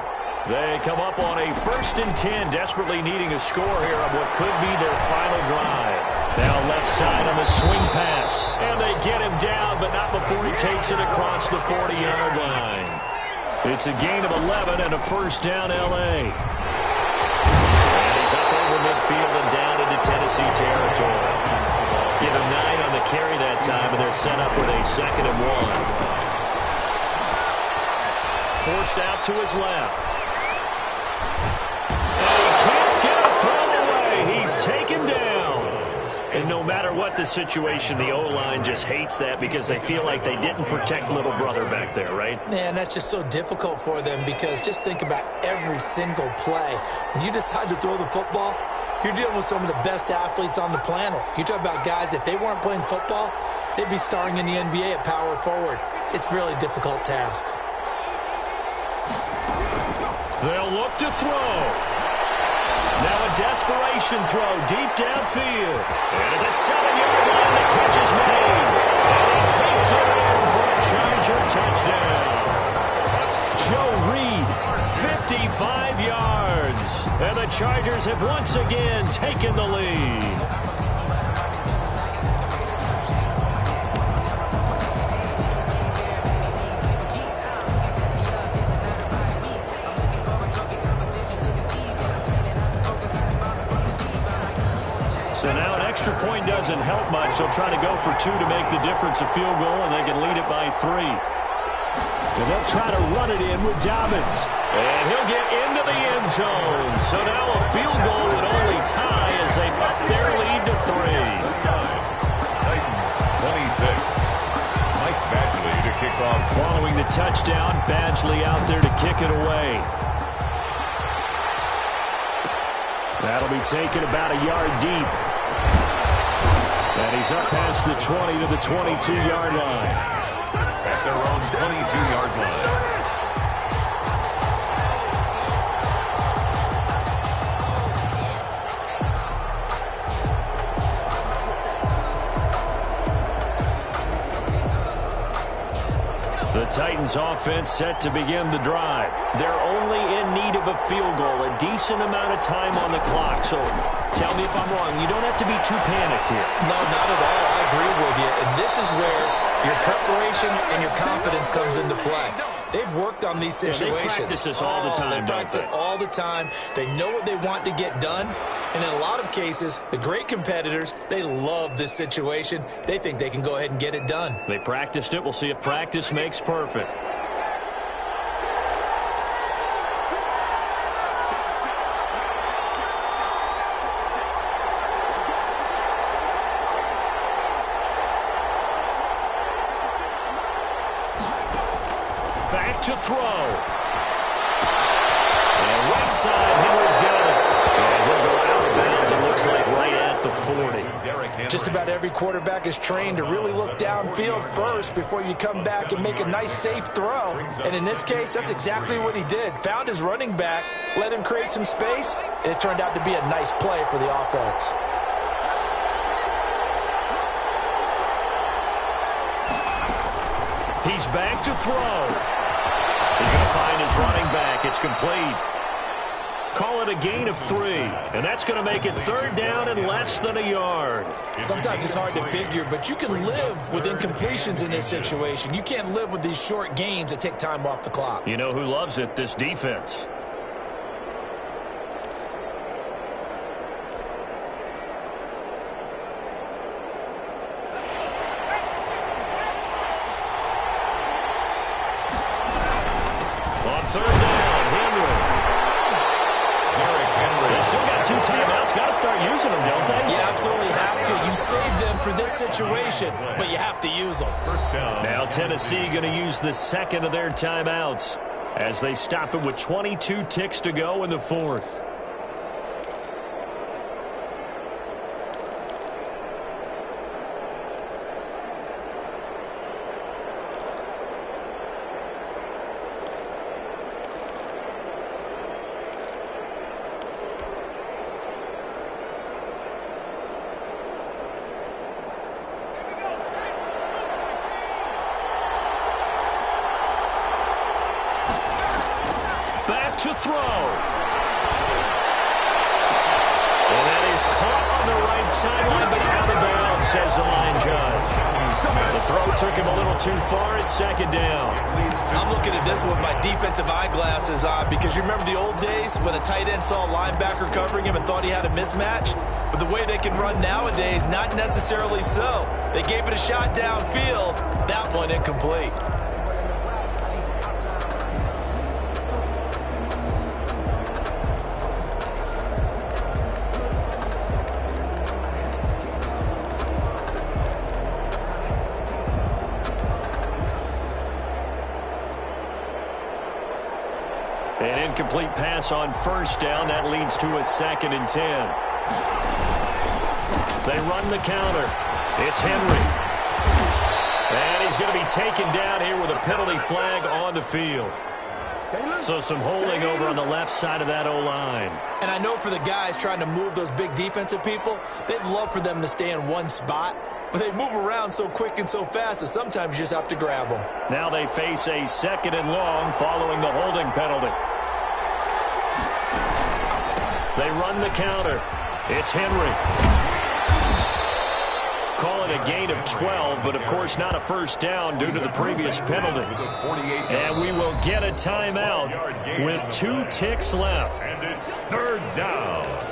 They come up on a 1st and 10, desperately needing a score here on what could be their final drive. Now left side on the swing pass. And they get him down, but not before he takes it across the 40-yard line. It's a gain of 11 and a 1st down L.A. And he's up over midfield and down into Tennessee territory. Give him 9 on the carry that time, and they're set up with a 2nd and 1. Forced out to his left. Taken down. And no matter what the situation, the O-line just hates that because they feel like they didn't protect little brother back there, right? Man, that's just so difficult for them because just think about every single play. When you decide to throw the football, you're dealing with some of the best athletes on the planet. You talk about guys, if they weren't playing football, they'd be starring in the NBA at power forward. It's a really difficult task. They'll look to throw. Now a desperation throw deep downfield. And at the 7-yard line, the catch is made. And he takes it in for a Charger touchdown. Joe Reed, 55 yards. And the Chargers have once again taken the lead. So now an extra point doesn't help much. They'll try to go for 2 to make the difference a field goal, and they can lead it by 3. And they'll try to run it in with Dobbins. And he'll get into the end zone. So now a field goal would only tie as they up their lead to 3. Titans 26. Mike Badgley to kick off. Following the touchdown, Badgley out there to kick it away. That'll be taken about a yard deep. And he's up past the 20 to the 22-yard line. At their own 22-yard line. The Titans offense set to begin the drive. They're only in need of a field goal, a decent amount of time on the clock. So tell me if I'm wrong. You don't have to be too panicked here. No, not at all. I agree with you. And this is where your preparation and your confidence comes into play. They've worked on these situations. They practice this all the time, They practice it all the time. They know what they want to get done. And in a lot of cases, the great competitors, they love this situation. They think they can go ahead and get it done. They practiced it. We'll see if practice makes perfect. Back to throw. And right side, Henry's got it. And he'll go out of bounds, it looks like, right at the 40. Just about every quarterback is trained to really look downfield first before you come back and make a nice, safe throw. And in this case, that's exactly what he did. Found his running back, let him create some space, and it turned out to be a nice play for the offense. He's back to throw. He's going to find his running back. It's complete. Call it a gain of 3. And that's going to make it 3rd down and less than a yard. Sometimes it's hard to figure, but you can live with incompletions in this situation. You can't live with these short gains that take time off the clock. You know who loves it? This defense. On 3rd down, Henry. They still got 2 timeouts. Got to start using them, don't they? You absolutely have to. You save them for this situation, but you have to use them. First down. Now Tennessee going to use the second of their timeouts as they stop it with 22 ticks to go in the 4th. To throw. And that is caught on the right sideline, but out of bounds, says the line judge. The throw took him a little too far. It's 2nd down. I'm looking at this with my defensive eyeglasses on because you remember the old days when a tight end saw a linebacker covering him and thought he had a mismatch? But the way they can run nowadays, not necessarily so. They gave it a shot downfield. That one incomplete. An incomplete pass on 1st down. That leads to a 2nd and 10. They run the counter. It's Henry. And he's going to be taken down here with a penalty flag on the field. So some holding over on the left side of that O-line. And I know for the guys trying to move those big defensive people, they'd love for them to stay in one spot. but they move around so quick and so fast that sometimes you just have to grab them. Now they face a 2nd and long following the holding penalty. They run the counter. It's Henry. Call it a gain of 12, but of course not a first down due to the previous penalty. And we will get a timeout with 2 ticks left. And it's 3rd down.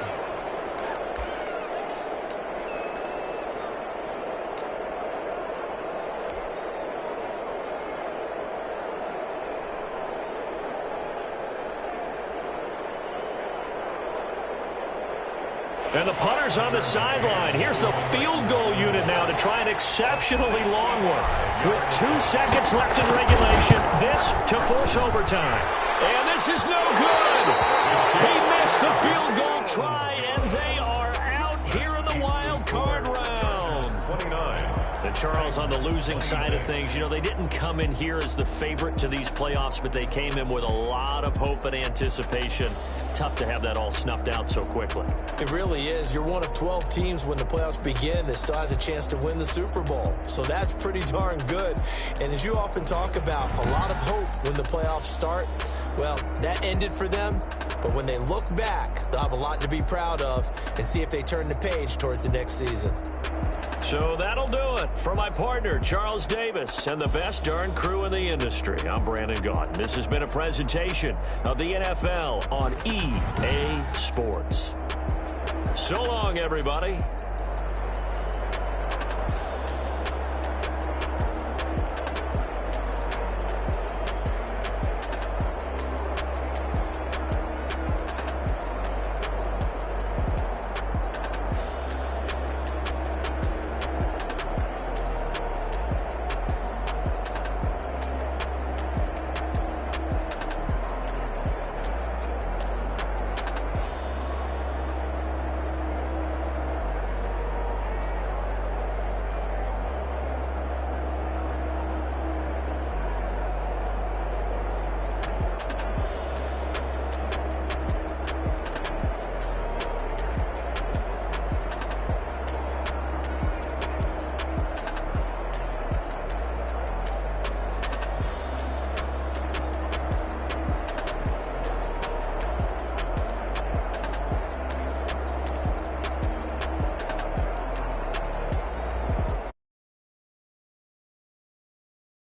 And the punter's on the sideline. Here's the field goal unit now to try an exceptionally long one. With 2 seconds left in regulation, this to force overtime. And this is no good. He missed the field goal try, and they are out here in the wild card round. 29. And Charles, on the losing side of things, you know, they didn't come in here as the favorite to these playoffs, but they came in with a lot of hope and anticipation. Tough to have that all snuffed out so quickly. It really is. You're one of 12 teams when the playoffs begin that still has a chance to win the Super Bowl. So that's pretty darn good. And as you often talk about, a lot of hope when the playoffs start. Well, that ended for them. But when they look back, they'll have a lot to be proud of and see if they turn the page towards the next season. So that'll do it. For my partner, Charles Davis, and the best darn crew in the industry, I'm Brandon Gaudin. This has been a presentation of the NFL on EA Sports. So long, everybody.